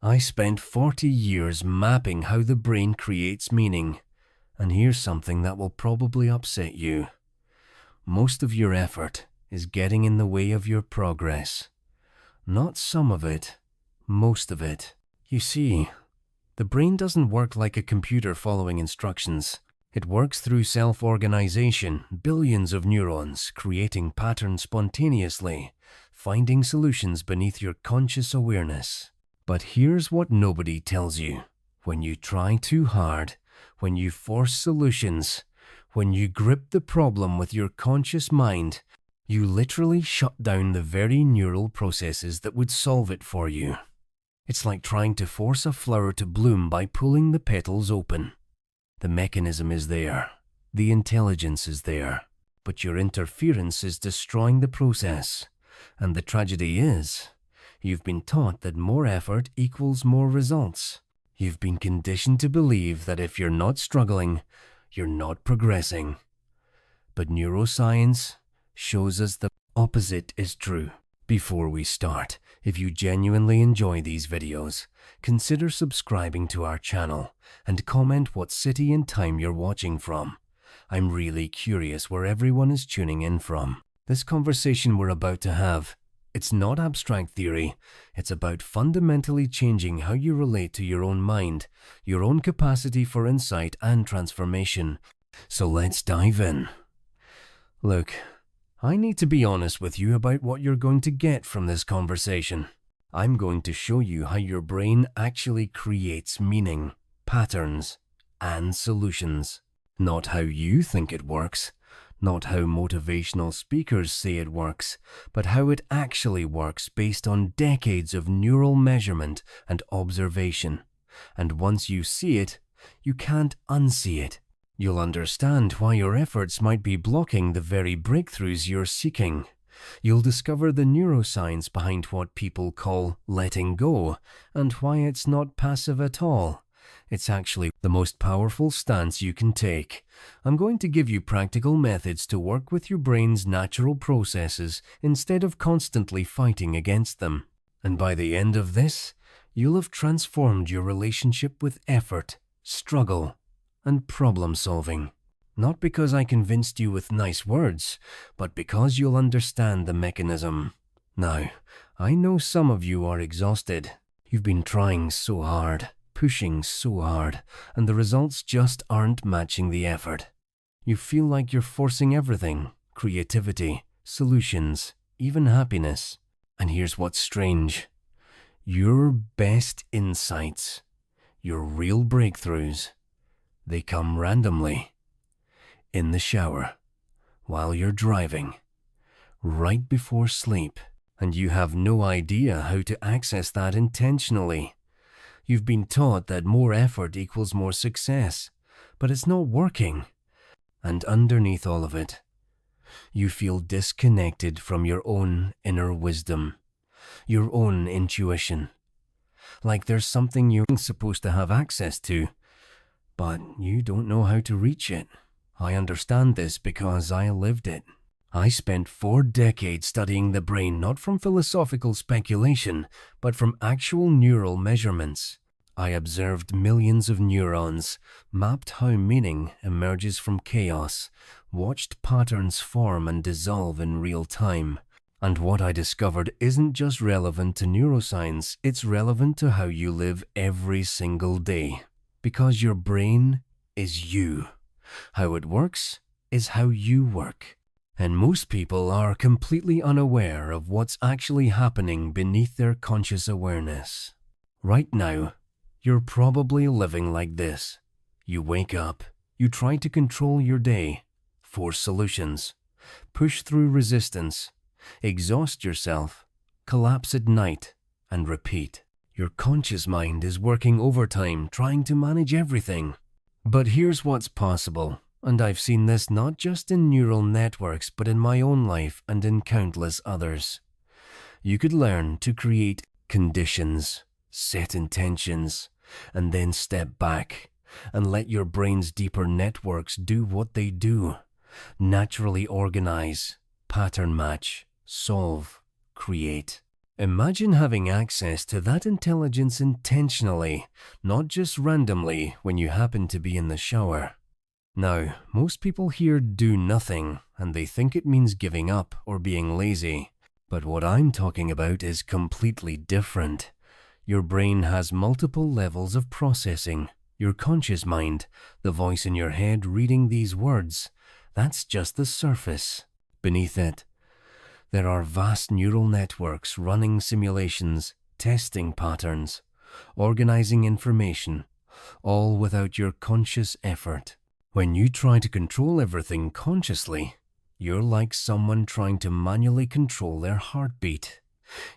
I spent 40 years mapping how the brain creates meaning, and here's something that will probably upset you. Most of your effort is getting in the way of your progress. Not some of it, most of it. You see, the brain doesn't work like a computer following instructions. It works through self-organization, billions of neurons creating patterns spontaneously, finding solutions beneath your conscious awareness. But here's what nobody tells you. When you try too hard, when you force solutions, when you grip the problem with your conscious mind, you literally shut down the very neural processes that would solve it for you. It's like trying to force a flower to bloom by pulling the petals open. The mechanism is there, the intelligence is there, but your interference is destroying the process. And the tragedy is, you've been taught that more effort equals more results. You've been conditioned to believe that if you're not struggling, you're not progressing. But neuroscience shows us the opposite is true. Before we start, if you genuinely enjoy these videos, consider subscribing to our channel and comment what city and time you're watching from. I'm really curious where everyone is tuning in from. This conversation we're about to have, it's not abstract theory. It's about fundamentally changing how you relate to your own mind, your own capacity for insight and transformation. So let's dive in. Look, I need to be honest with you about what you're going to get from this conversation. I'm going to show you how your brain actually creates meaning, patterns, and solutions. Not how you think it works, not how motivational speakers say it works, but how it actually works based on decades of neural measurement and observation. And once you see it, you can't unsee it. You'll understand why your efforts might be blocking the very breakthroughs you're seeking. You'll discover the neuroscience behind what people call letting go, and why it's not passive at all. It's actually the most powerful stance you can take. I'm going to give you practical methods to work with your brain's natural processes instead of constantly fighting against them. And by the end of this, you'll have transformed your relationship with effort, struggle, and problem solving. Not because I convinced you with nice words, but because you'll understand the mechanism. Now, I know some of you are exhausted. You've been trying so hard, pushing so hard, and the results just aren't matching the effort. You feel like you're forcing everything, creativity, solutions, even happiness. And here's what's strange. Your best insights, your real breakthroughs, they come randomly. In the shower, while you're driving, right before sleep, and you have no idea how to access that intentionally. You've been taught that more effort equals more success, but it's not working. And underneath all of it, you feel disconnected from your own inner wisdom, your own intuition. Like there's something you're supposed to have access to, but you don't know how to reach it. I understand this because I lived it. I spent 4 decades studying the brain not from philosophical speculation, but from actual neural measurements. I observed millions of neurons, mapped how meaning emerges from chaos, watched patterns form and dissolve in real time. And what I discovered isn't just relevant to neuroscience, it's relevant to how you live every single day. Because your brain is you. How it works is how you work. And most people are completely unaware of what's actually happening beneath their conscious awareness. Right now, you're probably living like this. You wake up, you try to control your day, force solutions, push through resistance, exhaust yourself, collapse at night, and repeat. Your conscious mind is working overtime trying to manage everything. But here's what's possible, and I've seen this not just in neural networks but in my own life and in countless others. You could learn to create conditions, set intentions, and then step back and let your brain's deeper networks do what they do. Naturally organize, pattern match, solve, create. Imagine having access to that intelligence intentionally, not just randomly when you happen to be in the shower. Now, most people here do nothing, and they think it means giving up or being lazy. But what I'm talking about is completely different. Your brain has multiple levels of processing. Your conscious mind, the voice in your head reading these words, that's just the surface. Beneath it, there are vast neural networks running simulations, testing patterns, organizing information, all without your conscious effort. When you try to control everything consciously, you're like someone trying to manually control their heartbeat.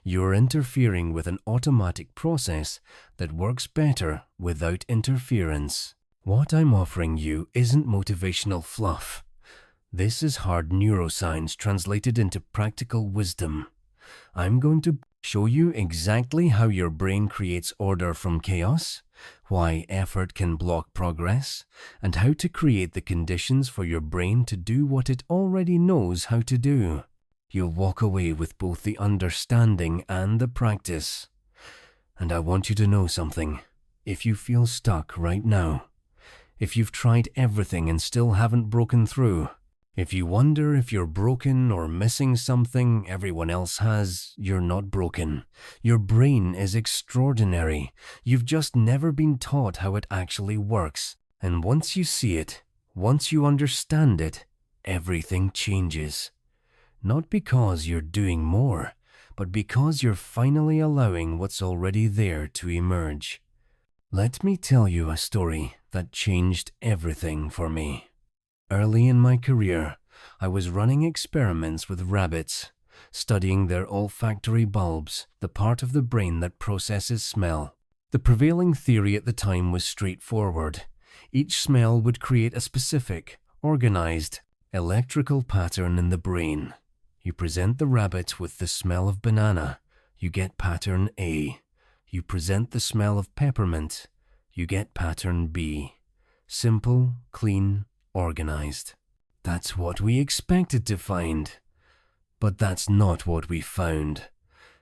You're interfering with an automatic process that works better without interference. What I'm offering you isn't motivational fluff. This is hard neuroscience translated into practical wisdom. I'm going to show you exactly how your brain creates order from chaos, why effort can block progress, and how to create the conditions for your brain to do what it already knows how to do. You'll walk away with both the understanding and the practice. And I want you to know something. If you feel stuck right now, if you've tried everything and still haven't broken through, if you wonder if you're broken or missing something everyone else has, you're not broken. Your brain is extraordinary. You've just never been taught how it actually works. And once you see it, once you understand it, everything changes. Not because you're doing more, but because you're finally allowing what's already there to emerge. Let me tell you a story that changed everything for me. Early in my career, I was running experiments with rabbits, studying their olfactory bulbs, the part of the brain that processes smell. The prevailing theory at the time was straightforward. Each smell would create a specific, organized, electrical pattern in the brain. You present the rabbit with the smell of banana, you get pattern A. You present the smell of peppermint, you get pattern B. Simple, clean, organized. That's what we expected to find. But that's not what we found.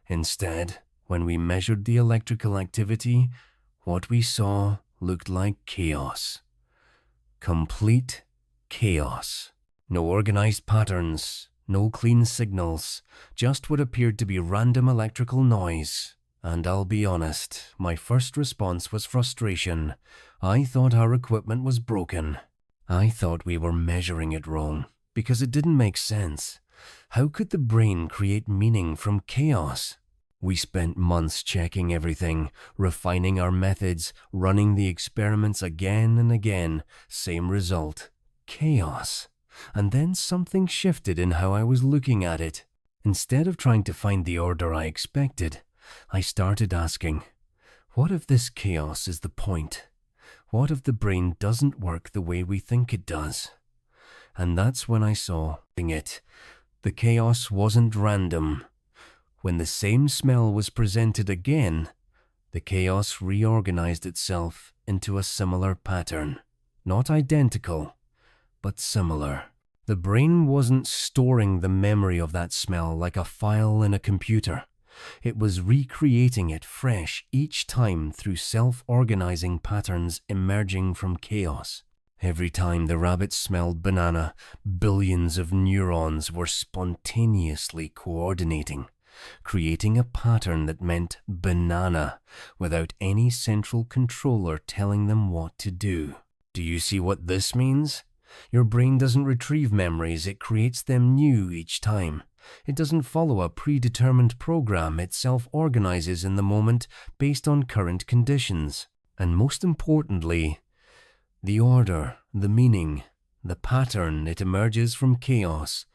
Instead, when we measured the electrical activity, what we saw looked like chaos. Complete chaos. No organized patterns, no clean signals, just what appeared to be random electrical noise. And I'll be honest, my first response was frustration. I thought our equipment was broken. I thought we were measuring it wrong, because it didn't make sense. How could the brain create meaning from chaos? We spent months checking everything, refining our methods, running the experiments again and again. Same result. Chaos. And then something shifted in how I was looking at it. Instead of trying to find the order I expected, I started asking, what if this chaos is the point? What if the brain doesn't work the way we think it does? And that's when I saw it. The chaos wasn't random. When the same smell was presented again, the chaos reorganized itself into a similar pattern. Not identical, but similar. The brain wasn't storing the memory of that smell like a file in a computer. It was recreating it fresh each time through self-organizing patterns emerging from chaos. Every time the rabbit smelled banana, billions of neurons were spontaneously coordinating, creating a pattern that meant banana without any central controller telling them what to do. Do you see what this means? Your brain doesn't retrieve memories, it creates them new each time. It doesn't follow a predetermined program, it self-organizes in the moment based on current conditions. And most importantly, the order, the meaning, the pattern, it emerges from chaos.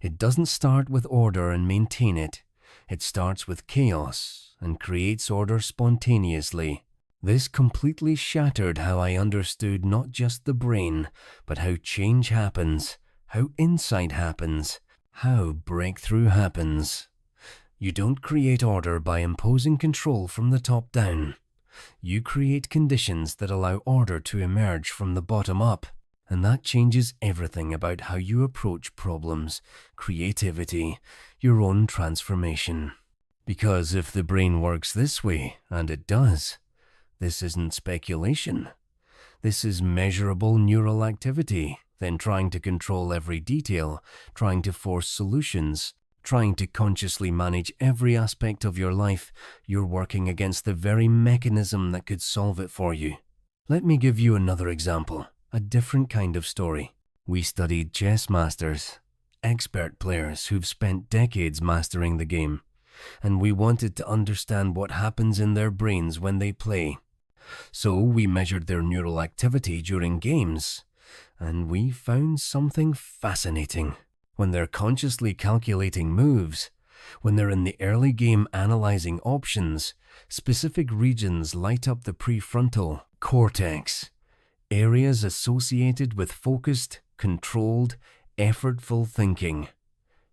It doesn't start with order and maintain it. It starts with chaos and creates order spontaneously. This completely shattered how I understood not just the brain, but how change happens, how insight happens, how breakthrough happens. You don't create order by imposing control from the top down. You create conditions that allow order to emerge from the bottom up. And that changes everything about how you approach problems, creativity, your own transformation. Because if the brain works this way, and it does, this isn't speculation. This is measurable neural activity, then trying to control every detail, trying to force solutions, trying to consciously manage every aspect of your life. You're working against the very mechanism that could solve it for you. Let me give you another example, a different kind of story. We studied chess masters, expert players who've spent decades mastering the game, and we wanted to understand what happens in their brains when they play. So we measured their neural activity during games, and we found something fascinating. When they're consciously calculating moves, when they're in the early game analyzing options, specific regions light up the prefrontal cortex, areas associated with focused, controlled, effortful thinking.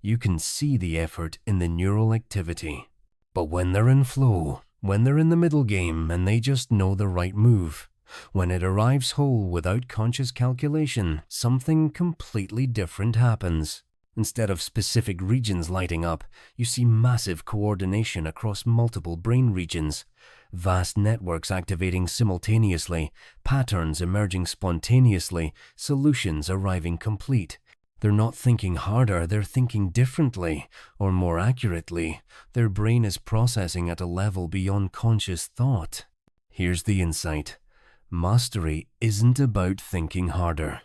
You can see the effort in the neural activity. But when they're in flow, when they're in the middle game and they just know the right move, when it arrives whole without conscious calculation, something completely different happens. Instead of specific regions lighting up, you see massive coordination across multiple brain regions, vast networks activating simultaneously, patterns emerging spontaneously, solutions arriving complete. They're not thinking harder, they're thinking differently, or more accurately, their brain is processing at a level beyond conscious thought. Here's the insight. Mastery isn't about thinking harder.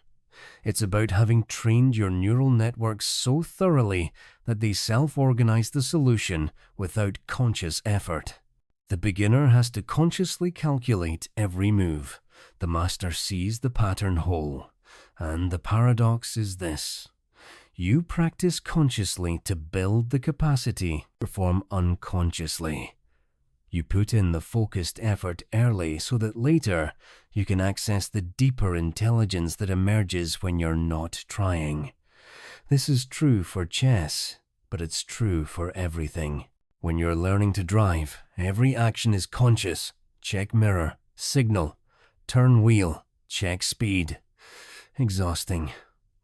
It's about having trained your neural networks so thoroughly that they self-organize the solution without conscious effort. The beginner has to consciously calculate every move. The master sees the pattern whole. And the paradox is this. You practice consciously to build the capacity to perform unconsciously. You put in the focused effort early so that later you can access the deeper intelligence that emerges when you're not trying. This is true for chess, but it's true for everything. When you're learning to drive, every action is conscious. Check mirror, signal, turn wheel, check speed. Exhausting,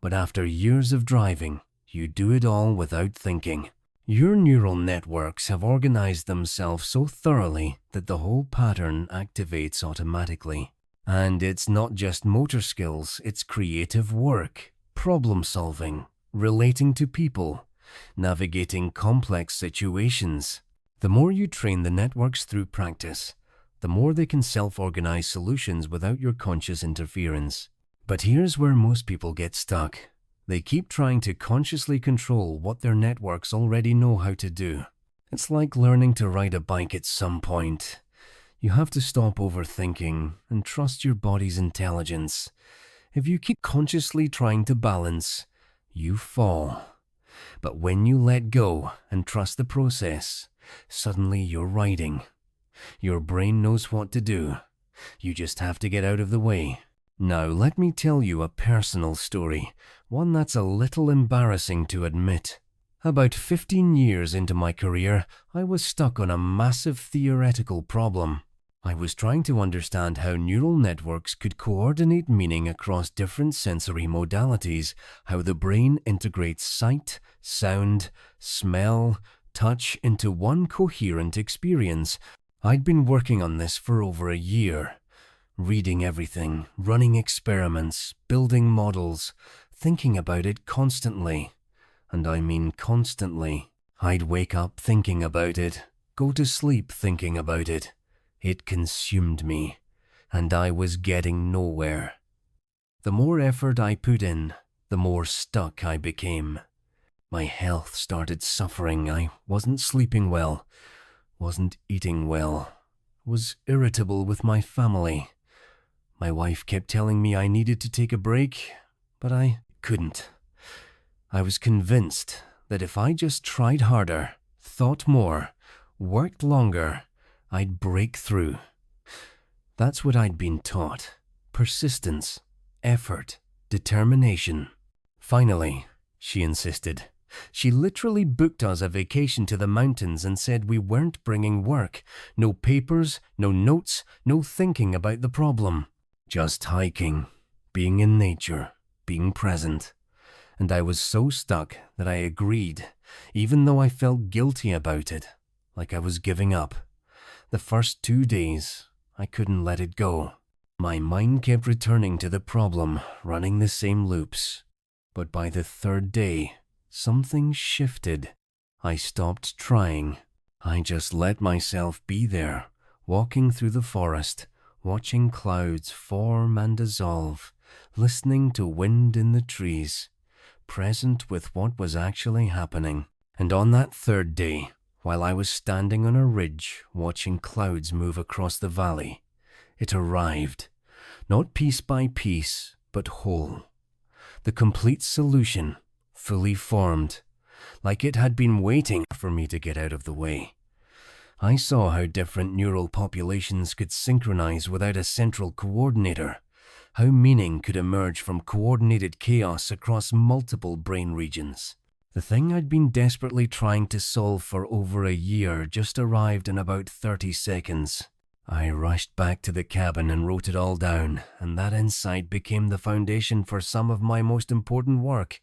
but after years of driving, you do it all without thinking. Your neural networks have organized themselves so thoroughly that the whole pattern activates automatically. And it's not just motor skills, it's creative work, problem solving, relating to people, navigating complex situations. The more you train the networks through practice, the more they can self-organize solutions without your conscious interference. But here's where most people get stuck. They keep trying to consciously control what their networks already know how to do. It's like learning to ride a bike at some point. You have to stop overthinking and trust your body's intelligence. If you keep consciously trying to balance, you fall. But when you let go and trust the process, suddenly you're riding. Your brain knows what to do. You just have to get out of the way. Now let me tell you a personal story, one that's a little embarrassing to admit. About 15 years into my career, I was stuck on a massive theoretical problem. I was trying to understand how neural networks could coordinate meaning across different sensory modalities, how the brain integrates sight, sound, smell, touch into one coherent experience. I'd been working on this for over a year. Reading everything, running experiments, building models, thinking about it constantly. And I mean constantly. I'd wake up thinking about it, go to sleep thinking about it. It consumed me, and I was getting nowhere. The more effort I put in, the more stuck I became. My health started suffering. I wasn't sleeping well, wasn't eating well, was irritable with my family. My wife kept telling me I needed to take a break, but I couldn't. I was convinced that if I just tried harder, thought more, worked longer, I'd break through. That's what I'd been taught. Persistence, effort, determination. Finally, she insisted. She literally booked us a vacation to the mountains and said we weren't bringing work. No papers, no notes, no thinking about the problem. Just hiking, being in nature, being present. And I was so stuck that I agreed, even though I felt guilty about it. like I was giving up. The first 2 days, I couldn't let it go. My mind kept returning to the problem, running the same loops. But by the third day, something shifted. I stopped trying. I just let myself be there, walking through the forest, watching clouds form and dissolve, listening to wind in the trees, present with what was actually happening. And on that third day, while I was standing on a ridge watching clouds move across the valley, it arrived, not piece by piece, but whole. The complete solution, fully formed, like it had been waiting for me to get out of the way. I saw how different neural populations could synchronize without a central coordinator, how meaning could emerge from coordinated chaos across multiple brain regions. The thing I'd been desperately trying to solve for over a year just arrived in about 30 seconds. I rushed back to the cabin and wrote it all down, and that insight became the foundation for some of my most important work.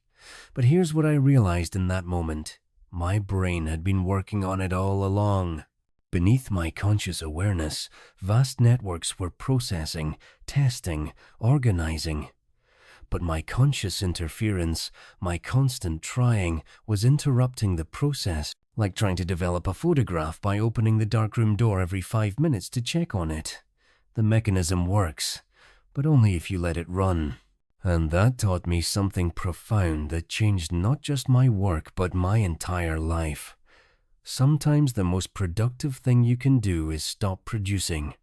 But here's what I realized in that moment. My brain had been working on it all along. Beneath my conscious awareness, vast networks were processing, testing, organizing. But my conscious interference, my constant trying, was interrupting the process, like trying to develop a photograph by opening the darkroom door every 5 minutes to check on it. The mechanism works, but only if you let it run. And that taught me something profound that changed not just my work, but my entire life. Sometimes the most productive thing you can do is stop producing.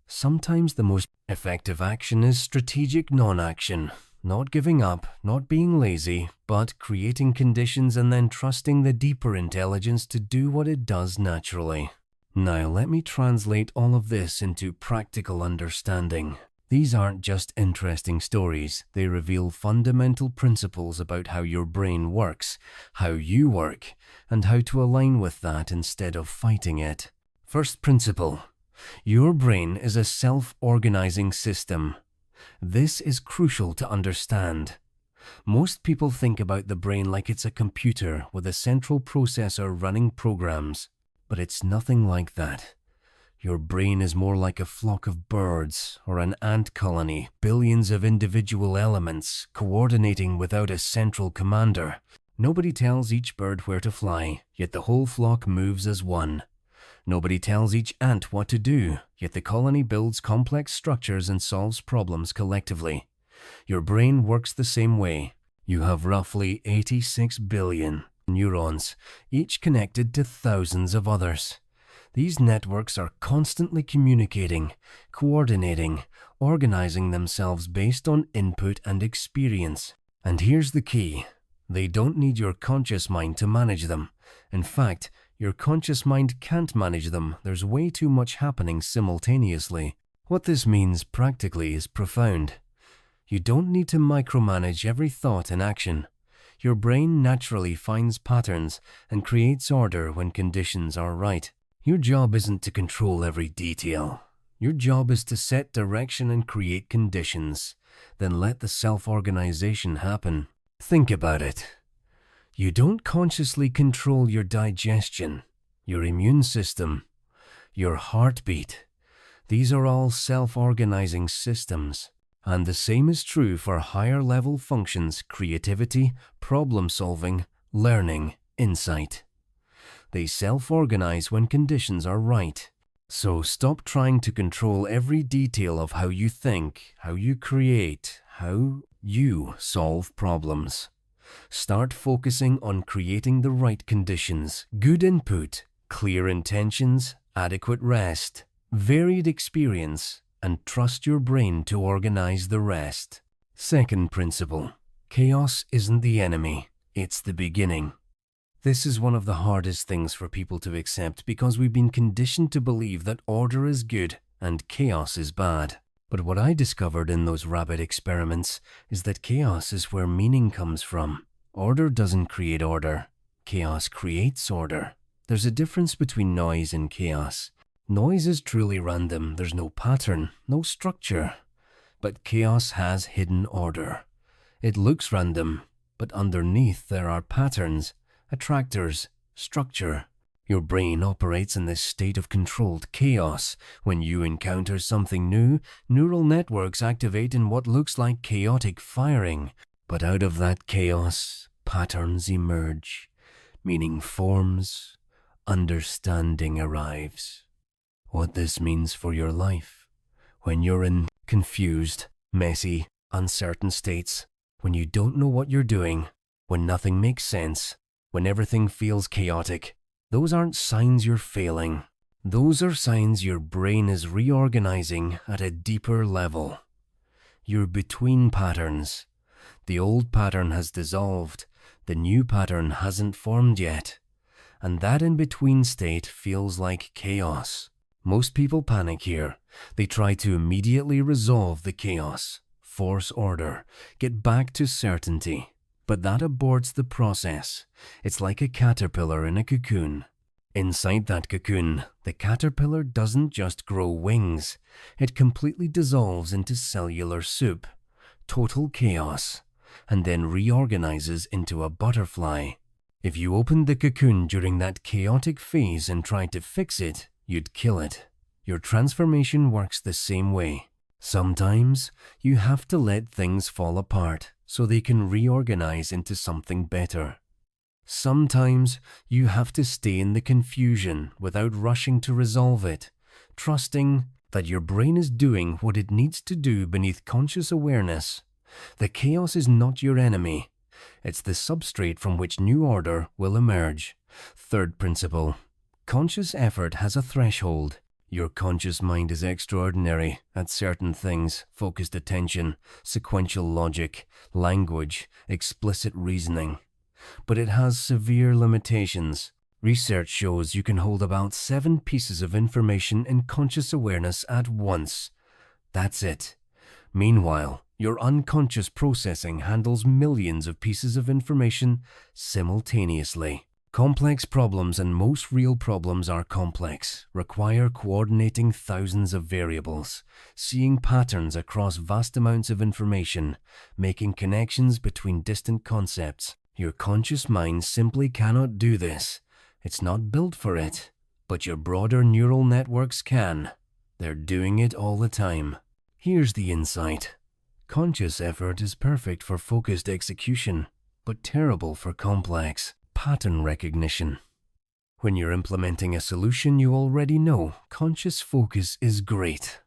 Sometimes the most effective action is strategic non-action. Not giving up, not being lazy, but creating conditions and then trusting the deeper intelligence to do what it does naturally. Now let me translate all of this into practical understanding. These aren't just interesting stories, they reveal fundamental principles about how your brain works, how you work, and how to align with that instead of fighting it. First principle: your brain is a self-organizing system. This is crucial to understand. Most people think about the brain like it's a computer with a central processor running programs, but it's nothing like that. Your brain is more like a flock of birds or an ant colony, billions of individual elements coordinating without a central commander. Nobody tells each bird where to fly, yet the whole flock moves as one. Nobody tells each ant what to do, yet the colony builds complex structures and solves problems collectively. Your brain works the same way. You have roughly 86 billion neurons, each connected to thousands of others. These networks are constantly communicating, coordinating, organizing themselves based on input and experience. And here's the key: they don't need your conscious mind to manage them. In fact, your conscious mind can't manage them. There's way too much happening simultaneously. What this means practically is profound. You don't need to micromanage every thought and action. Your brain naturally finds patterns and creates order when conditions are right. Your job isn't to control every detail. Your job is to set direction and create conditions, then let the self-organization happen. Think about it. You don't consciously control your digestion, your immune system, your heartbeat. These are all self-organizing systems. And the same is true for higher level functions: creativity, problem-solving, learning, insight. They self-organize when conditions are right. So stop trying to control every detail of how you think, how you create, how you solve problems. Start focusing on creating the right conditions: good input, clear intentions, adequate rest, varied experience, and trust your brain to organize the rest. Second principle: chaos isn't the enemy, it's the beginning. This is one of the hardest things for people to accept because we've been conditioned to believe that order is good and chaos is bad. But what I discovered in those rabbit experiments is that chaos is where meaning comes from. Order doesn't create order. Chaos creates order. There's a difference between noise and chaos. Noise is truly random. There's no pattern, no structure. But chaos has hidden order. It looks random, but underneath there are patterns, attractors, structure. Your brain operates in this state of controlled chaos. When you encounter something new, neural networks activate in what looks like chaotic firing. But out of that chaos, patterns emerge, meaning forms, understanding arrives. What this means for your life. When you're in confused, messy, uncertain states, when you don't know what you're doing, when nothing makes sense, when everything feels chaotic, those aren't signs you're failing. Those are signs your brain is reorganizing at a deeper level. You're between patterns. The old pattern has dissolved, the new pattern hasn't formed yet, and that in-between state feels like chaos. Most people panic here. They try to immediately resolve the chaos, force order, get back to certainty. But that aborts the process. It's like a caterpillar in a cocoon. Inside that cocoon, the caterpillar doesn't just grow wings. It completely dissolves into cellular soup, total chaos, and then reorganizes into a butterfly. If you opened the cocoon during that chaotic phase and tried to fix it, you'd kill it. Your transformation works the same way. Sometimes you have to let things fall apart so they can reorganize into something better. Sometimes you have to stay in the confusion without rushing to resolve it, trusting that your brain is doing what it needs to do beneath conscious awareness. The chaos is not your enemy. It's the substrate from which new order will emerge. Third principle. Conscious effort has a threshold. Your conscious mind is extraordinary at certain things: focused attention, sequential logic, language, explicit reasoning. But it has severe limitations. Research shows you can hold about 7 pieces of information in conscious awareness at once. That's it. Meanwhile, your unconscious processing handles millions of pieces of information simultaneously. Complex problems, and most real problems are complex, require coordinating thousands of variables, seeing patterns across vast amounts of information, making connections between distant concepts. Your conscious mind simply cannot do this. It's not built for it, but your broader neural networks can. They're doing it all the time. Here's the insight. Conscious effort is perfect for focused execution, but terrible for complex pattern recognition. When you're implementing a solution you already know, conscious focus is great.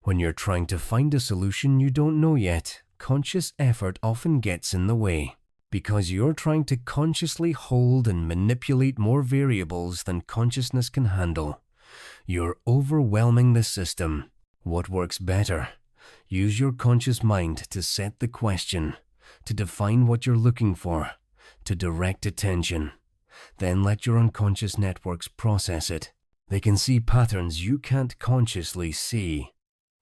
When you're trying to find a solution you don't know yet, conscious effort often gets in the way, because you're trying to consciously hold and manipulate more variables than consciousness can handle. You're overwhelming the system. What works better? Use your conscious mind to set the question, to define what you're looking for, to direct attention. Then let your unconscious networks process it. They can see patterns you can't consciously see.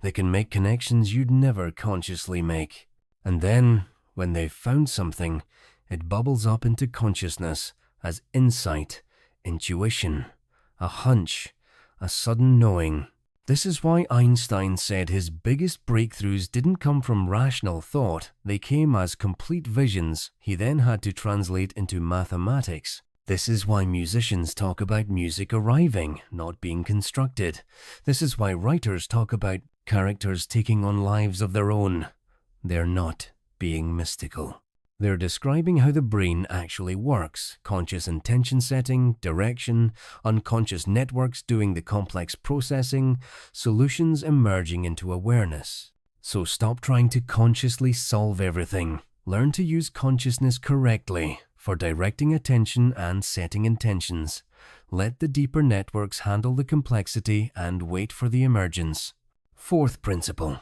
They can make connections you'd never consciously make. And then, when they've found something, it bubbles up into consciousness as insight, intuition, a hunch, a sudden knowing. This is why Einstein said his biggest breakthroughs didn't come from rational thought. They came as complete visions he then had to translate into mathematics. This is why musicians talk about music arriving, not being constructed. This is why writers talk about characters taking on lives of their own. They're not being mystical. They're describing how the brain actually works: conscious intention setting, direction, unconscious networks doing the complex processing, solutions emerging into awareness. So stop trying to consciously solve everything. Learn to use consciousness correctly for directing attention and setting intentions. Let the deeper networks handle the complexity and wait for the emergence. Fourth principle.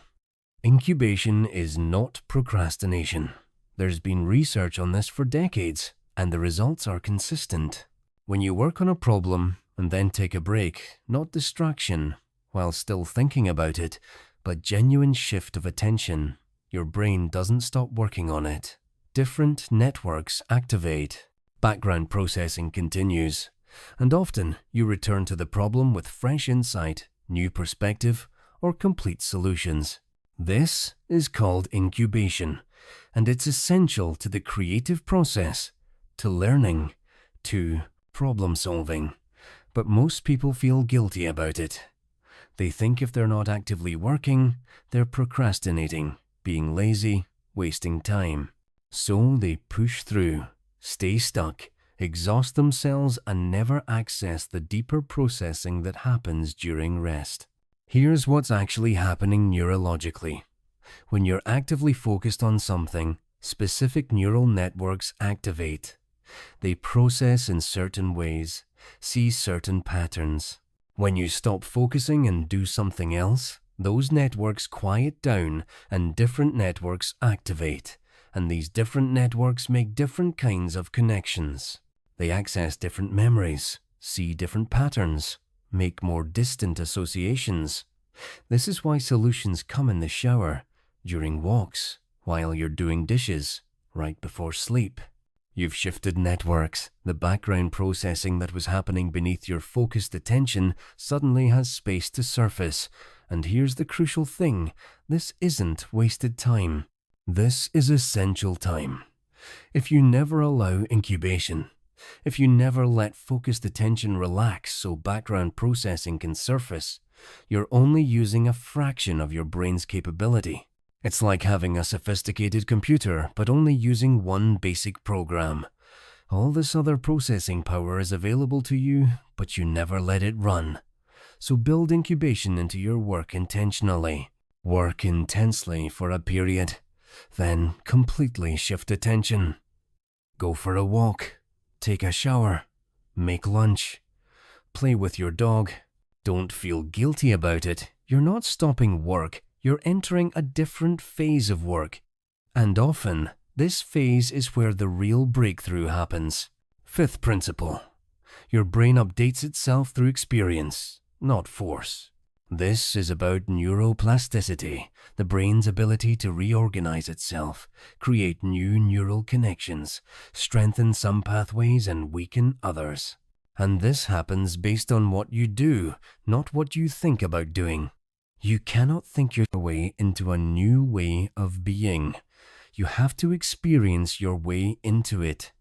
Incubation is not procrastination. There's been research on this for decades, and the results are consistent. When you work on a problem and then take a break, not distraction, while still thinking about it, but genuine shift of attention, your brain doesn't stop working on it. Different networks activate. Background processing continues, and often you return to the problem with fresh insight, new perspective, or complete solutions. This is called incubation, and it's essential to the creative process, to learning, to problem solving. But most people feel guilty about it. They think if they're not actively working, they're procrastinating, being lazy, wasting time. So they push through, stay stuck, exhaust themselves, and never access the deeper processing that happens during rest. Here's what's actually happening neurologically. When you're actively focused on something, specific neural networks activate. They process in certain ways, see certain patterns. When you stop focusing and do something else, those networks quiet down and different networks activate. And these different networks make different kinds of connections. They access different memories, see different patterns, make more distant associations. This is why solutions come in the shower, during walks, while you're doing dishes, right before sleep. You've shifted networks. The background processing that was happening beneath your focused attention suddenly has space to surface. And here's the crucial thing: this isn't wasted time. This is essential time. If you never allow incubation, if you never let focused attention relax so background processing can surface, you're only using a fraction of your brain's capability. It's like having a sophisticated computer, but only using one basic program. All this other processing power is available to you, but you never let it run. So build incubation into your work intentionally. Work intensely for a period, then completely shift attention. Go for a walk, take a shower, make lunch, play with your dog. Don't feel guilty about it. You're not stopping work. You're entering a different phase of work. And often, this phase is where the real breakthrough happens. Fifth principle: your brain updates itself through experience, not force. This is about neuroplasticity, the brain's ability to reorganize itself, create new neural connections, strengthen some pathways and weaken others. And this happens based on what you do, not what you think about doing. You cannot think your way into a new way of being. You have to experience your way into it.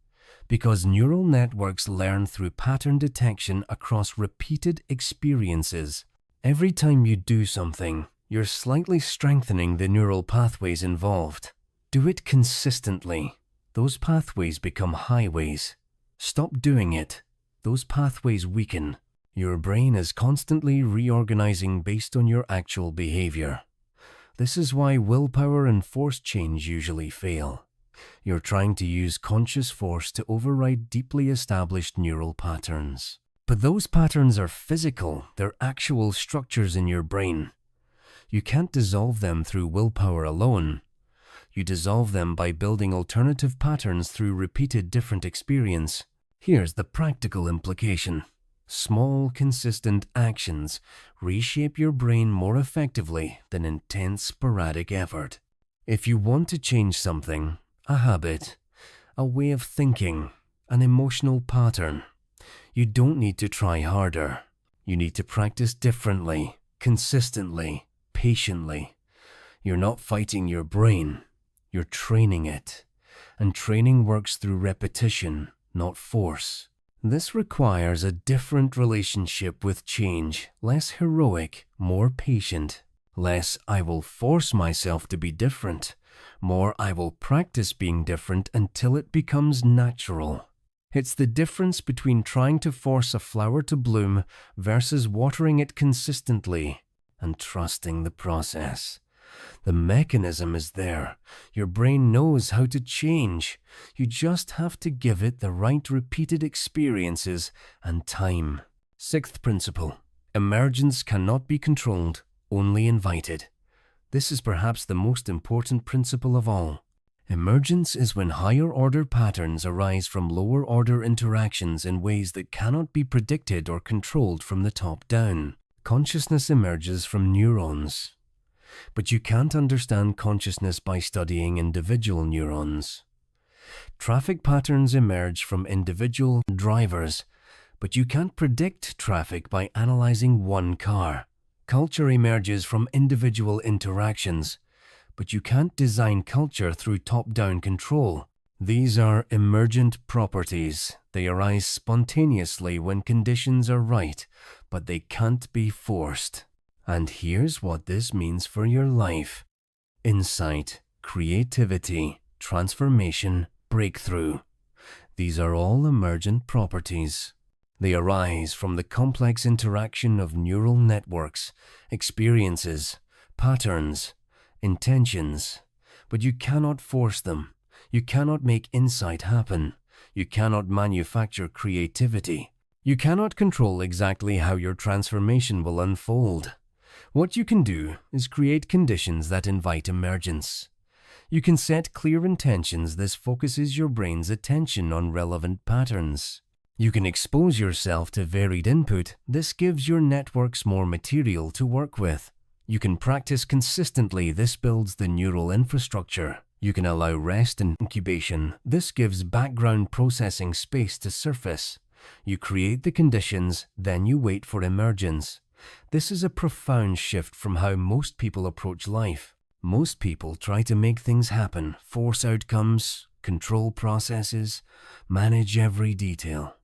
Because neural networks learn through pattern detection across repeated experiences. Every time you do something, you're slightly strengthening the neural pathways involved. Do it consistently. Those pathways become highways. Stop doing it. Those pathways weaken. Your brain is constantly reorganizing based on your actual behavior. This is why willpower and force change usually fail. You're trying to use conscious force to override deeply established neural patterns. But those patterns are physical, they're actual structures in your brain. You can't dissolve them through willpower alone. You dissolve them by building alternative patterns through repeated different experience. Here's the practical implication. Small, consistent actions reshape your brain more effectively than intense, sporadic effort. If you want to change something, a habit, a way of thinking, an emotional pattern, you don't need to try harder. You need to practice differently, consistently, patiently. You're not fighting your brain, you're training it. And training works through repetition, not force. This requires a different relationship with change, less heroic, more patient. Less I will force myself to be different, more I will practice being different until it becomes natural. It's the difference between trying to force a flower to bloom versus watering it consistently and trusting the process. The mechanism is there. Your brain knows how to change. You just have to give it the right repeated experiences and time. Sixth principle: emergence cannot be controlled, only invited. This is perhaps the most important principle of all. Emergence is when higher order patterns arise from lower order interactions in ways that cannot be predicted or controlled from the top down. Consciousness emerges from neurons. But you can't understand consciousness by studying individual neurons. Traffic patterns emerge from individual drivers, but you can't predict traffic by analyzing one car. Culture emerges from individual interactions, but you can't design culture through top-down control. These are emergent properties. They arise spontaneously when conditions are right, but they can't be forced. And here's what this means for your life: insight, creativity, transformation, breakthrough. These are all emergent properties. They arise from the complex interaction of neural networks, experiences, patterns, intentions. But you cannot force them. You cannot make insight happen. You cannot manufacture creativity. You cannot control exactly how your transformation will unfold. What you can do is create conditions that invite emergence. You can set clear intentions. This focuses your brain's attention on relevant patterns. You can expose yourself to varied input. This gives your networks more material to work with. You can practice consistently. This builds the neural infrastructure. You can allow rest and incubation. This gives background processing space to surface. You create the conditions, then you wait for emergence. This is a profound shift from how most people approach life. Most people try to make things happen, force outcomes, control processes, manage every detail.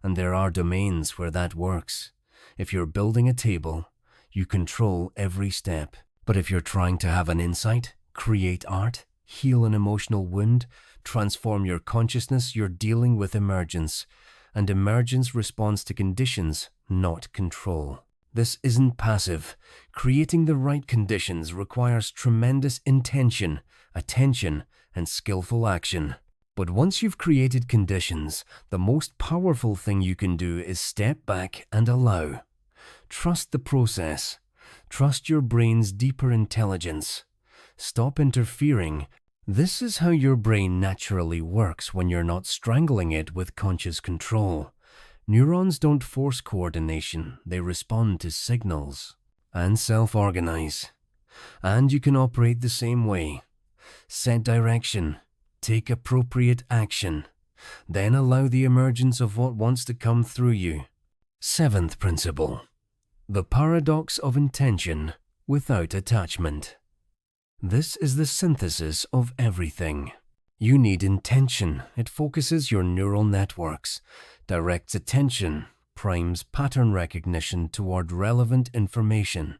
And there are domains where that works. If you're building a table, you control every step. But if you're trying to have an insight, create art, heal an emotional wound, transform your consciousness, you're dealing with emergence. And emergence responds to conditions, not control. This isn't passive. Creating the right conditions requires tremendous intention, attention, and skillful action. But once you've created conditions, the most powerful thing you can do is step back and allow. Trust the process. Trust your brain's deeper intelligence. Stop interfering. This is how your brain naturally works when you're not strangling it with conscious control. Neurons don't force coordination, they respond to signals and self-organize. And you can operate the same way. Set direction, take appropriate action, then allow the emergence of what wants to come through you. Seventh principle: the paradox of intention without attachment. This is the synthesis of everything. You need intention. It focuses your neural networks, directs attention, primes pattern recognition toward relevant information.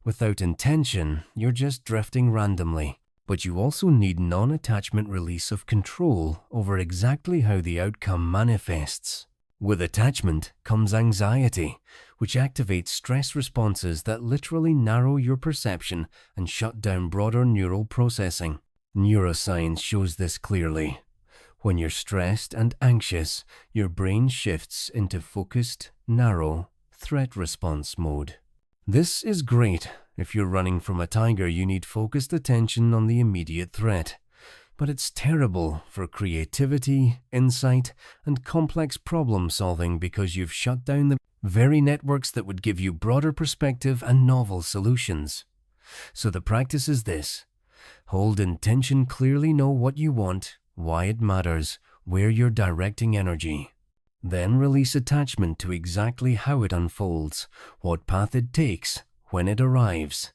Without intention, you're just drifting randomly. But you also need non-attachment release of control over exactly how the outcome manifests. With attachment comes anxiety, which activates stress responses that literally narrow your perception and shut down broader neural processing. Neuroscience shows this clearly. When you're stressed and anxious, your brain shifts into focused, narrow, threat response mode. This is great. If you're running from a tiger, you need focused attention on the immediate threat. But it's terrible for creativity, insight, and complex problem solving because you've shut down the very networks that would give you broader perspective and novel solutions. So the practice is this: hold intention clearly, know what you want, why it matters, where you're directing energy. Then release attachment to exactly how it unfolds, what path it takes, when it arrives.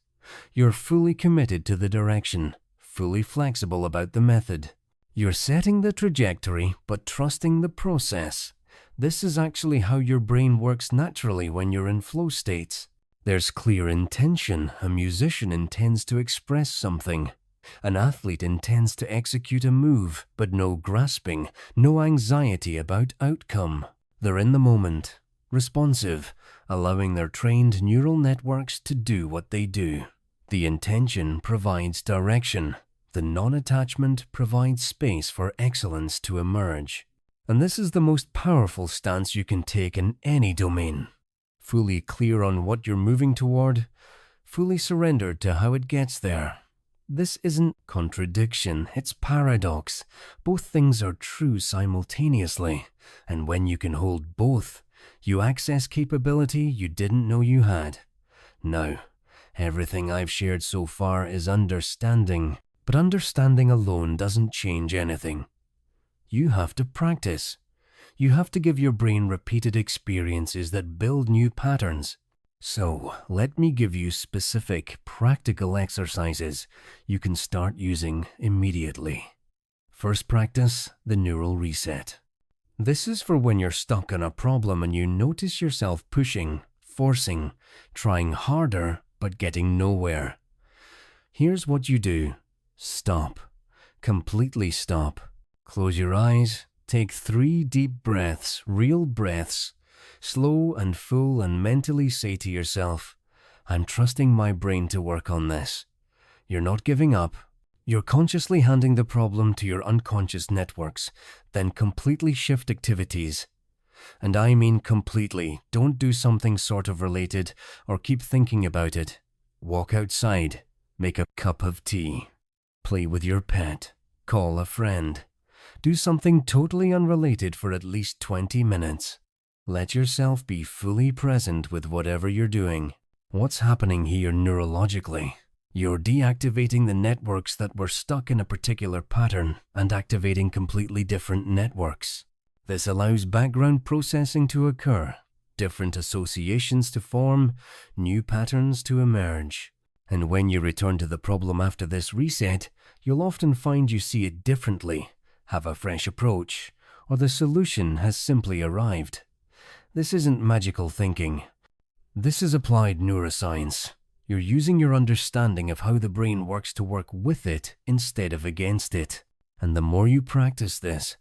You're fully committed to the direction, fully flexible about the method. You're setting the trajectory, but trusting the process. This is actually how your brain works naturally when you're in flow states. There's clear intention. A musician intends to express something. An athlete intends to execute a move, but no grasping, no anxiety about outcome. They're in the moment, responsive, allowing their trained neural networks to do what they do. The intention provides direction. The non-attachment provides space for excellence to emerge. And this is the most powerful stance you can take in any domain. Fully clear on what you're moving toward, fully surrendered to how it gets there. This isn't contradiction, it's paradox. Both things are true simultaneously. And when you can hold both, you access capability you didn't know you had. Now, everything I've shared so far is understanding. But understanding alone doesn't change anything. You have to practice. You have to give your brain repeated experiences that build new patterns. So, let me give you specific, practical exercises you can start using immediately. First practice, the neural reset. This is for when you're stuck on a problem and you notice yourself pushing, forcing, trying harder, but getting nowhere. Here's what you do. Stop. Completely stop. Close your eyes. Take 3 deep breaths, real breaths, slow and full, and mentally say to yourself, I'm trusting my brain to work on this. You're not giving up. You're consciously handing the problem to your unconscious networks, then completely shift activities. And I mean completely. Don't do something sort of related or keep thinking about it. Walk outside. Make a cup of tea. Play with your pet. Call a friend. Do something totally unrelated for at least 20 minutes. Let yourself be fully present with whatever you're doing. What's happening here neurologically? You're deactivating the networks that were stuck in a particular pattern and activating completely different networks. This allows background processing to occur, different associations to form, new patterns to emerge. And when you return to the problem after this reset, you'll often find you see it differently, have a fresh approach, or the solution has simply arrived. This isn't magical thinking. This is applied neuroscience. You're using your understanding of how the brain works to work with it instead of against it. And the more you practice this,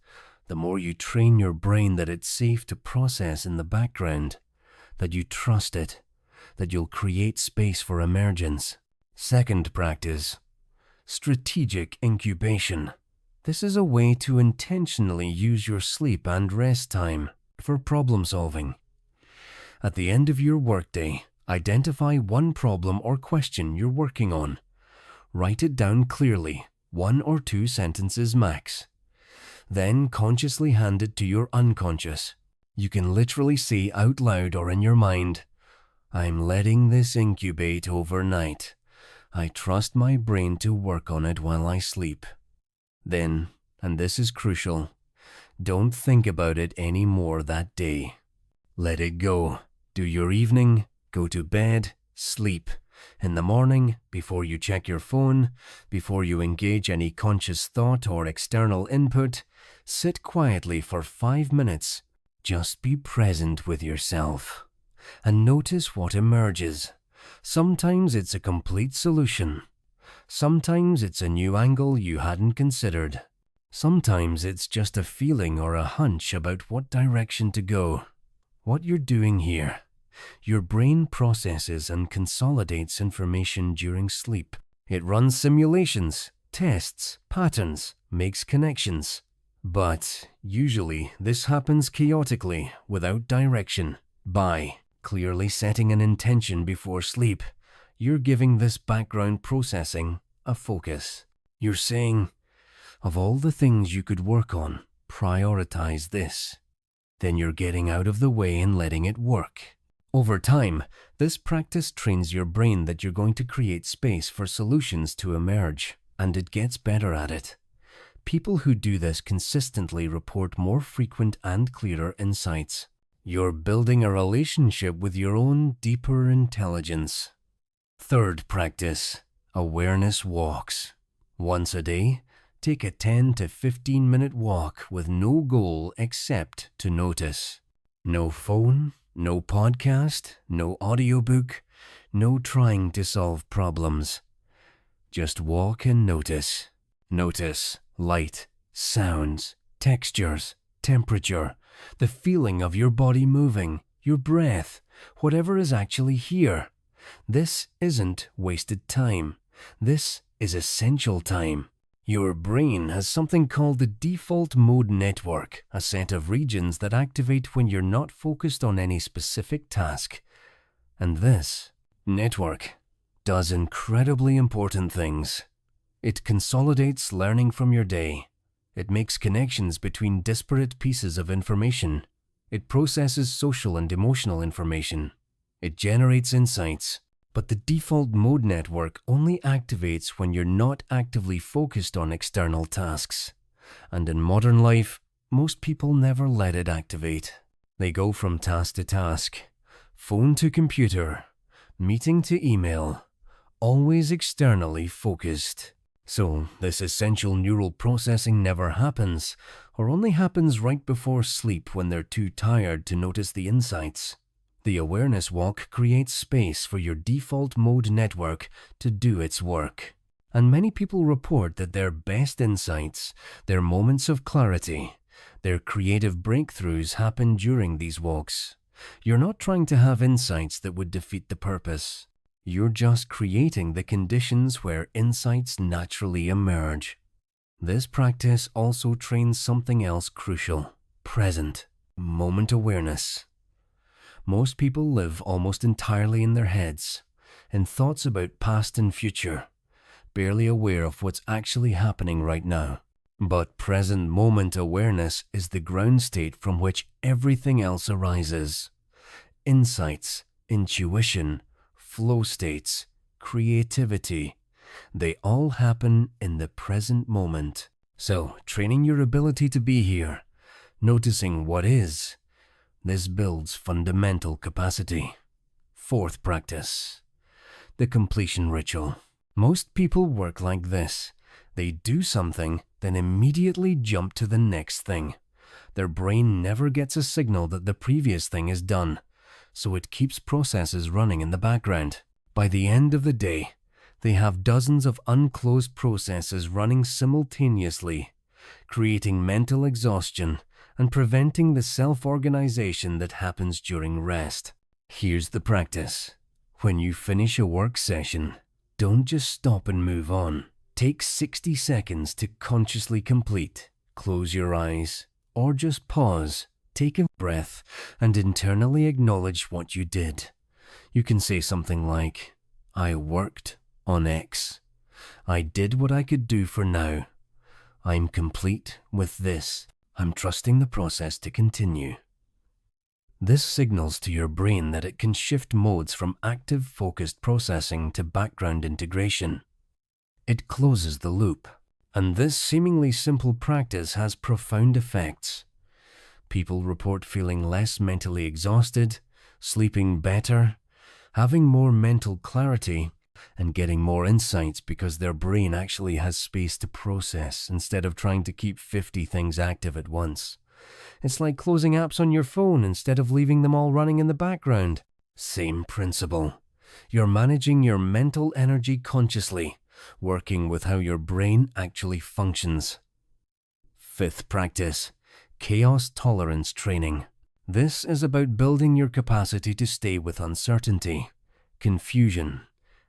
the more you train your brain that it's safe to process in the background, that you trust it, that you'll create space for emergence. Second practice, strategic incubation. This is a way to intentionally use your sleep and rest time for problem solving. At the end of your workday, identify one problem or question you're working on. Write it down clearly, 1 or 2 sentences max. Then consciously hand it to your unconscious. You can literally say out loud or in your mind, I'm letting this incubate overnight. I trust my brain to work on it while I sleep. Then, and this is crucial, don't think about it anymore that day. Let it go. Do your evening, go to bed, sleep. In the morning, before you check your phone, before you engage any conscious thought or external input, sit quietly for 5 minutes. Just be present with yourself and notice what emerges. Sometimes it's a complete solution. Sometimes it's a new angle you hadn't considered. Sometimes it's just a feeling or a hunch about what direction to go. What you're doing here, your brain processes and consolidates information during sleep. It runs simulations, tests, patterns, makes connections. But usually this happens chaotically, without direction. By clearly setting an intention before sleep, you're giving this background processing a focus. You're saying, of all the things you could work on, prioritize this. Then you're getting out of the way and letting it work. Over time, this practice trains your brain that you're going to create space for solutions to emerge, and it gets better at it. People who do this consistently report more frequent and clearer insights. You're building a relationship with your own deeper intelligence. Third practice, awareness walks. Once a day, take a 10 to 15 minute walk with no goal except to notice. No phone, no podcast, no audiobook, no trying to solve problems. Just walk and notice. Notice light, sounds, textures, temperature, the feeling of your body moving, your breath, whatever is actually here. This isn't wasted time. This is essential time. Your brain has something called the default mode network, a set of regions that activate when you're not focused on any specific task. And this network does incredibly important things. It consolidates learning from your day. It makes connections between disparate pieces of information. It processes social and emotional information. It generates insights. But the default mode network only activates when you're not actively focused on external tasks. And in modern life, most people never let it activate. They go from task to task, phone to computer, meeting to email, always externally focused. So, this essential neural processing never happens, or only happens right before sleep when they're too tired to notice the insights. The awareness walk creates space for your default mode network to do its work. And many people report that their best insights, their moments of clarity, their creative breakthroughs happen during these walks. You're not trying to have insights that would defeat the purpose. You're just creating the conditions where insights naturally emerge. This practice also trains something else crucial: present, moment awareness. Most people live almost entirely in their heads, in thoughts about past and future, barely aware of what's actually happening right now. But present moment awareness is the ground state from which everything else arises. Insights, intuition, flow states, creativity, they all happen in the present moment. So, training your ability to be here, noticing what is, this builds fundamental capacity. Fourth practice, the completion ritual. Most people work like this. They do something, then immediately jump to the next thing. Their brain never gets a signal that the previous thing is done, so it keeps processes running in the background. By the end of the day, they have dozens of unclosed processes running simultaneously, creating mental exhaustion and preventing the self-organization that happens during rest. Here's the practice. When you finish a work session, don't just stop and move on. Take 60 seconds to consciously complete. Close your eyes, or just pause, take a breath, and internally acknowledge what you did. You can say something like, I worked on X. I did what I could do for now. I'm complete with this. I'm trusting the process to continue. This signals to your brain that it can shift modes from active focused processing to background integration. It closes the loop, and this seemingly simple practice has profound effects. People report feeling less mentally exhausted, sleeping better, having more mental clarity, and getting more insights because their brain actually has space to process instead of trying to keep 50 things active at once. It's like closing apps on your phone instead of leaving them all running in the background. Same principle. You're managing your mental energy consciously, working with how your brain actually functions. Fifth practice, chaos tolerance training. This is about building your capacity to stay with uncertainty, confusion,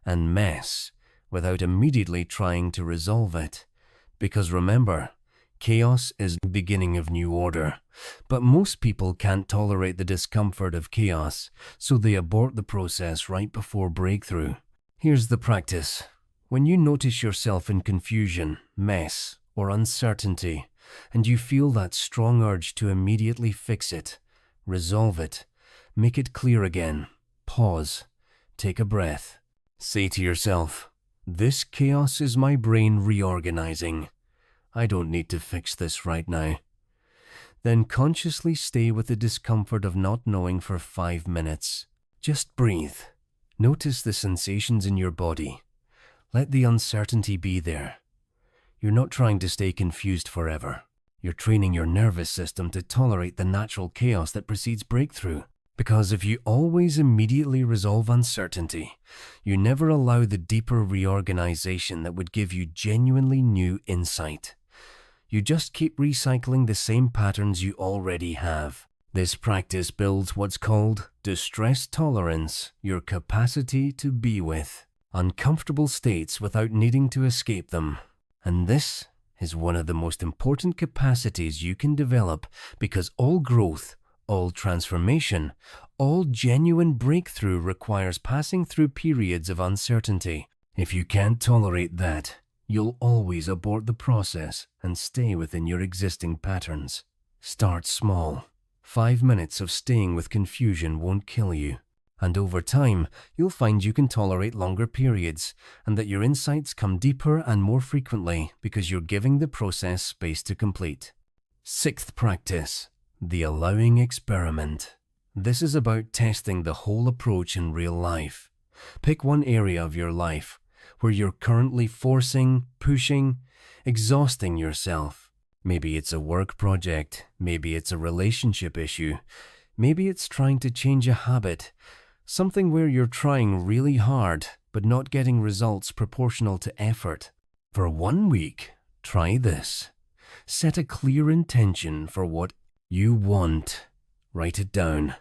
and mess without immediately trying to resolve it. Because remember, chaos is the beginning of new order, but most people can't tolerate the discomfort of chaos, so they abort the process right before breakthrough. Here's the practice. When you notice yourself in confusion, mess, or uncertainty, and you feel that strong urge to immediately fix it, resolve it, make it clear again, pause, take a breath. Say to yourself, this chaos is my brain reorganizing. I don't need to fix this right now. Then consciously stay with the discomfort of not knowing for 5 minutes. Just breathe. Notice the sensations in your body. Let the uncertainty be there. You're not trying to stay confused forever. You're training your nervous system to tolerate the natural chaos that precedes breakthrough. Because if you always immediately resolve uncertainty, you never allow the deeper reorganization that would give you genuinely new insight. You just keep recycling the same patterns you already have. This practice builds what's called distress tolerance, your capacity to be with uncomfortable states without needing to escape them. And this is one of the most important capacities you can develop, because all growth, all transformation, all genuine breakthrough requires passing through periods of uncertainty. If you can't tolerate that, you'll always abort the process and stay within your existing patterns. Start small. 5 minutes of staying with confusion won't kill you. And over time, you'll find you can tolerate longer periods, and that your insights come deeper and more frequently because you're giving the process space to complete. Sixth practice, the allowing experiment. This is about testing the whole approach in real life. Pick one area of your life, where you're currently forcing, pushing, exhausting yourself. Maybe it's a work project, maybe it's a relationship issue, maybe it's trying to change a habit, something where you're trying really hard but not getting results proportional to effort. For 1 week, try this. Set a clear intention for what you want. Write it down.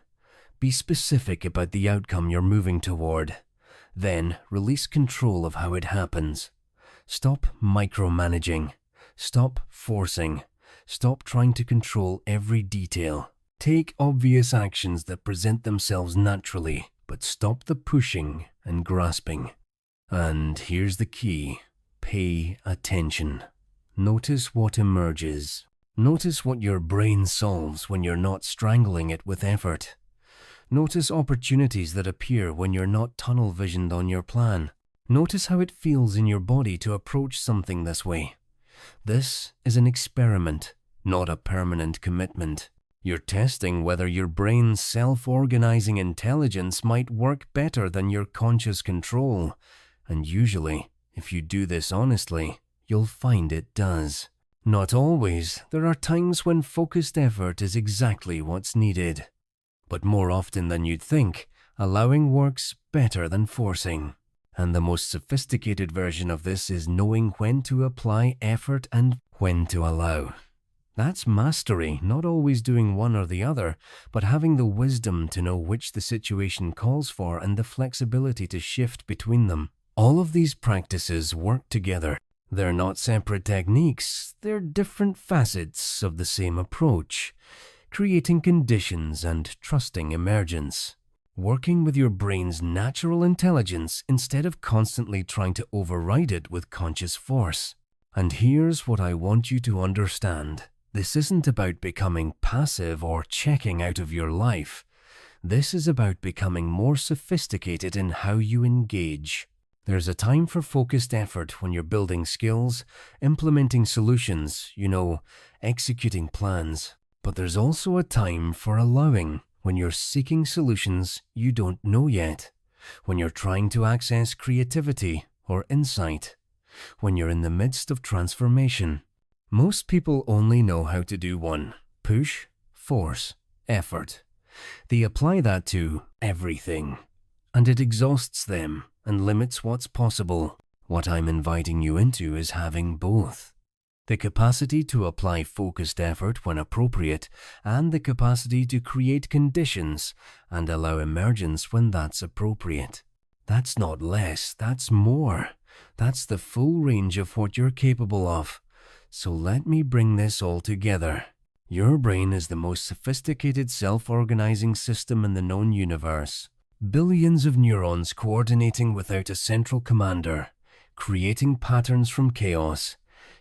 Be specific about the outcome you're moving toward. Then release control of how it happens. Stop micromanaging. Stop forcing. Stop trying to control every detail. Take obvious actions that present themselves naturally, but stop the pushing and grasping. And here's the key. Pay attention. Notice what emerges. Notice what your brain solves when you're not strangling it with effort. Notice opportunities that appear when you're not tunnel visioned on your plan. Notice how it feels in your body to approach something this way. This is an experiment, not a permanent commitment. You're testing whether your brain's self-organizing intelligence might work better than your conscious control. And usually, if you do this honestly, you'll find it does. Not always. There are times when focused effort is exactly what's needed. But more often than you'd think, allowing works better than forcing. And the most sophisticated version of this is knowing when to apply effort and when to allow. That's mastery, not always doing one or the other, but having the wisdom to know which the situation calls for and the flexibility to shift between them. All of these practices work together. They're not separate techniques, they're different facets of the same approach, creating conditions and trusting emergence. Working with your brain's natural intelligence instead of constantly trying to override it with conscious force. And here's what I want you to understand. This isn't about becoming passive or checking out of your life. This is about becoming more sophisticated in how you engage. There's a time for focused effort when you're building skills, implementing solutions, executing plans. But there's also a time for allowing, when you're seeking solutions you don't know yet, when you're trying to access creativity or insight, when you're in the midst of transformation. Most people only know how to do one: push, force, effort. They apply that to everything, and it exhausts them and limits what's possible. What I'm inviting you into is having both. The capacity to apply focused effort when appropriate, and the capacity to create conditions and allow emergence when that's appropriate. That's not less, that's more. That's the full range of what you're capable of. So let me bring this all together. Your brain is the most sophisticated self-organizing system in the known universe. Billions of neurons coordinating without a central commander, creating patterns from chaos,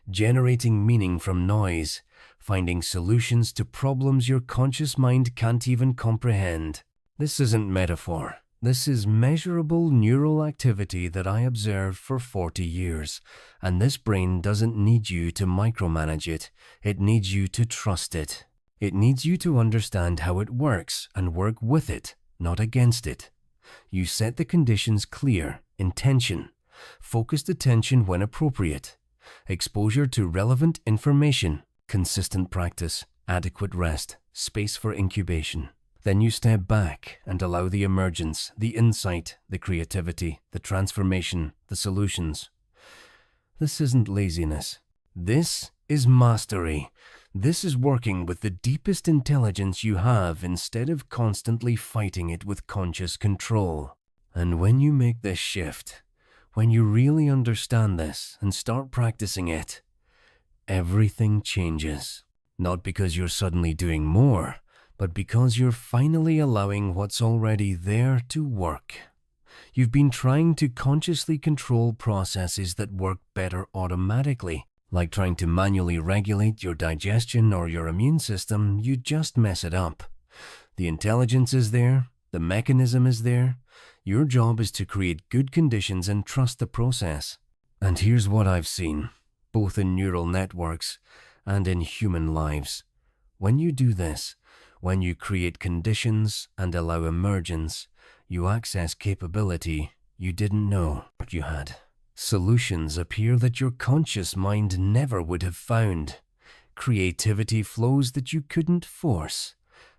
generating meaning from noise, finding solutions to problems your conscious mind can't even comprehend. This isn't metaphor. This is measurable neural activity that I observed for 40 years, and this brain doesn't need you to micromanage it. It needs you to trust it. It needs you to understand how it works and work with it, not against it. You set the conditions clear, intention, focused attention when appropriate, exposure to relevant information, consistent practice, adequate rest, space for incubation. Then you step back and allow the emergence, the insight, the creativity, the transformation, the solutions. This isn't laziness. This is mastery. This is working with the deepest intelligence you have instead of constantly fighting it with conscious control. And when you make this shift, when you really understand this and start practicing it, everything changes. Not because you're suddenly doing more, but because you're finally allowing what's already there to work. You've been trying to consciously control processes that work better automatically, like trying to manually regulate your digestion or your immune system. You just mess it up. The intelligence is there, the mechanism is there. Your job is to create good conditions and trust the process. And here's what I've seen, both in neural networks and in human lives. When you do this, when you create conditions and allow emergence, you access capability you didn't know you had. Solutions appear that your conscious mind never would have found. Creativity flows that you couldn't force.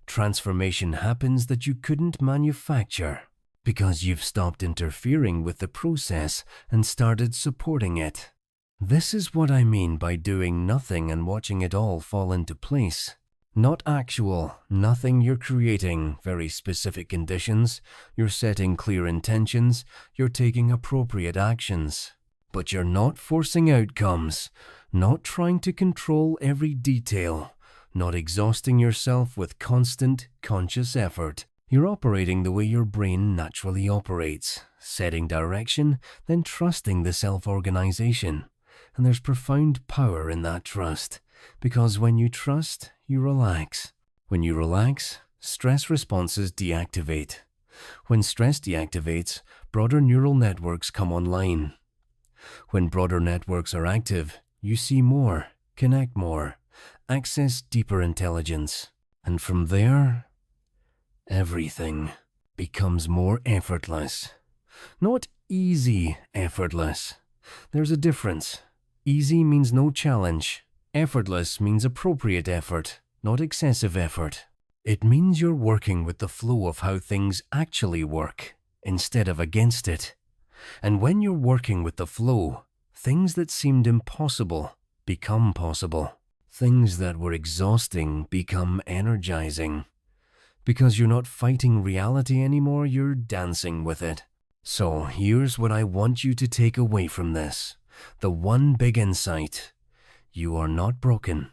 Transformation happens that you couldn't manufacture, because you've stopped interfering with the process and started supporting it. This is what I mean by doing nothing and watching it all fall into place. Not actual, nothing. You're creating very specific conditions, you're setting clear intentions, you're taking appropriate actions. But you're not forcing outcomes, not trying to control every detail, not exhausting yourself with constant, conscious effort. You're operating the way your brain naturally operates, setting direction, then trusting the self-organization. And there's profound power in that trust, because when you trust, you relax. When you relax, stress responses deactivate. When stress deactivates, broader neural networks come online. When broader networks are active, you see more, connect more, access deeper intelligence. And from there, everything becomes more effortless. Not easy effortless. There's a difference. Easy means no challenge. Effortless means appropriate effort, not excessive effort. It means you're working with the flow of how things actually work, instead of against it. And when you're working with the flow, things that seemed impossible become possible. Things that were exhausting become energizing. Because you're not fighting reality anymore, you're dancing with it. So here's what I want you to take away from this. The one big insight. You are not broken.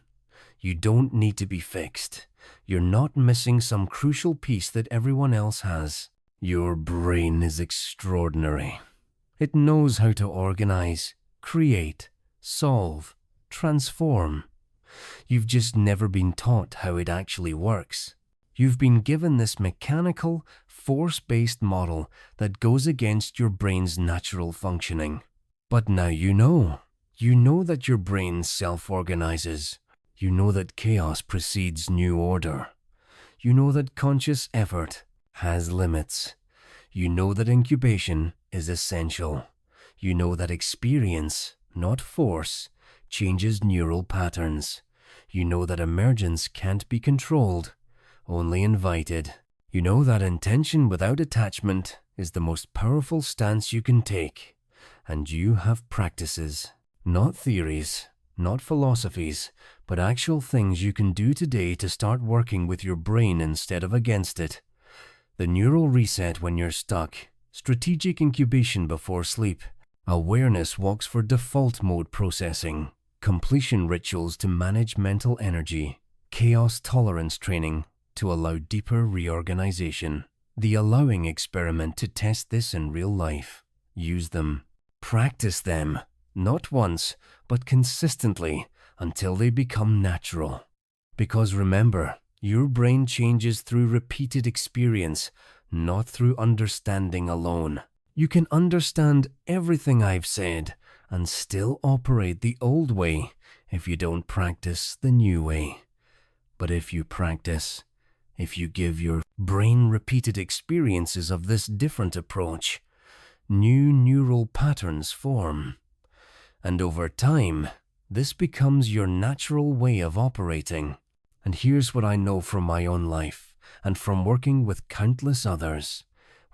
You don't need to be fixed. You're not missing some crucial piece that everyone else has. Your brain is extraordinary. It knows how to organize, create, solve, transform. You've just never been taught how it actually works. You've been given this mechanical, force-based model that goes against your brain's natural functioning. But now you know. You know that your brain self-organizes. You know that chaos precedes new order. You know that conscious effort has limits. You know that incubation is essential. You know that experience, not force, changes neural patterns. You know that emergence can't be controlled, only invited. You know that intention without attachment is the most powerful stance you can take. And you have practices, not theories, not philosophies, but actual things you can do today to start working with your brain instead of against it. The neural reset when you're stuck, strategic incubation before sleep, awareness walks for default mode processing, completion rituals to manage mental energy, chaos tolerance training to allow deeper reorganization, the allowing experiment to test this in real life. Use them. Practice them, not once, but consistently until they become natural. Because remember, your brain changes through repeated experience, not through understanding alone. You can understand everything I've said and still operate the old way if you don't practice the new way. But if you practice, if you give your brain repeated experiences of this different approach, new neural patterns form. And over time, this becomes your natural way of operating. And here's what I know from my own life and from working with countless others.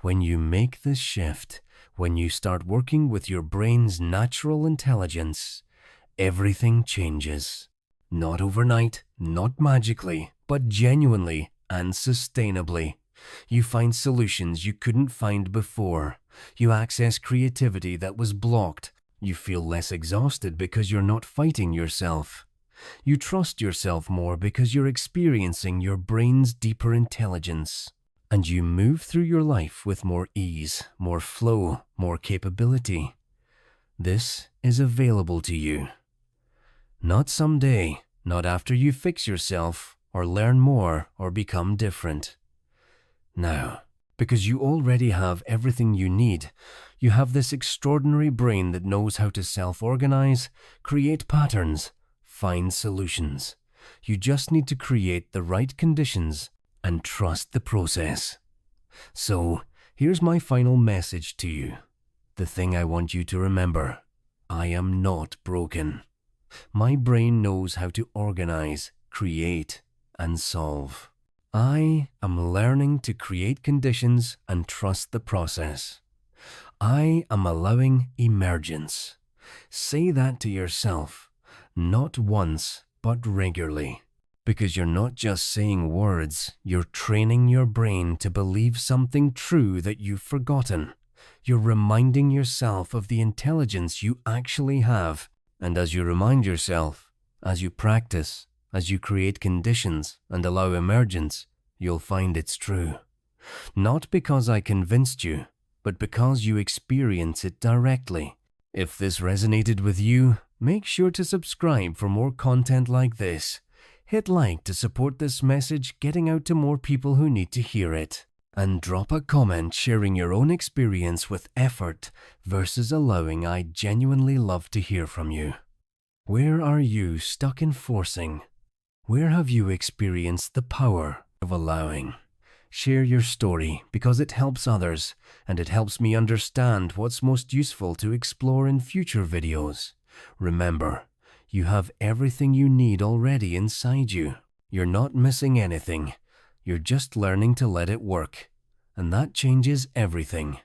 When you make this shift, when you start working with your brain's natural intelligence, everything changes. Not overnight, not magically, but genuinely and sustainably. You find solutions you couldn't find before. You access creativity that was blocked. You feel less exhausted because you're not fighting yourself. You trust yourself more because you're experiencing your brain's deeper intelligence. And you move through your life with more ease, more flow, more capability. This is available to you. Not someday, not after you fix yourself or learn more or become different. Now, because you already have everything you need, you have this extraordinary brain that knows how to self-organize, create patterns, find solutions. You just need to create the right conditions and trust the process. So, here's my final message to you. The thing I want you to remember: I am not broken. My brain knows how to organize, create, and solve. I am learning to create conditions and trust the process. I am allowing emergence. Say that to yourself, not once, but regularly. Because you're not just saying words, you're training your brain to believe something true that you've forgotten. You're reminding yourself of the intelligence you actually have. And as you remind yourself, as you practice, as you create conditions and allow emergence, you'll find it's true. Not because I convinced you, but because you experience it directly. If this resonated with you, make sure to subscribe for more content like this. Hit like to support this message getting out to more people who need to hear it. And drop a comment sharing your own experience with effort versus allowing. I genuinely love to hear from you. Where are you stuck in forcing? Where have you experienced the power of allowing? Share your story because it helps others, and it helps me understand what's most useful to explore in future videos. Remember, you have everything you need already inside you. You're not missing anything. You're just learning to let it work, and that changes everything.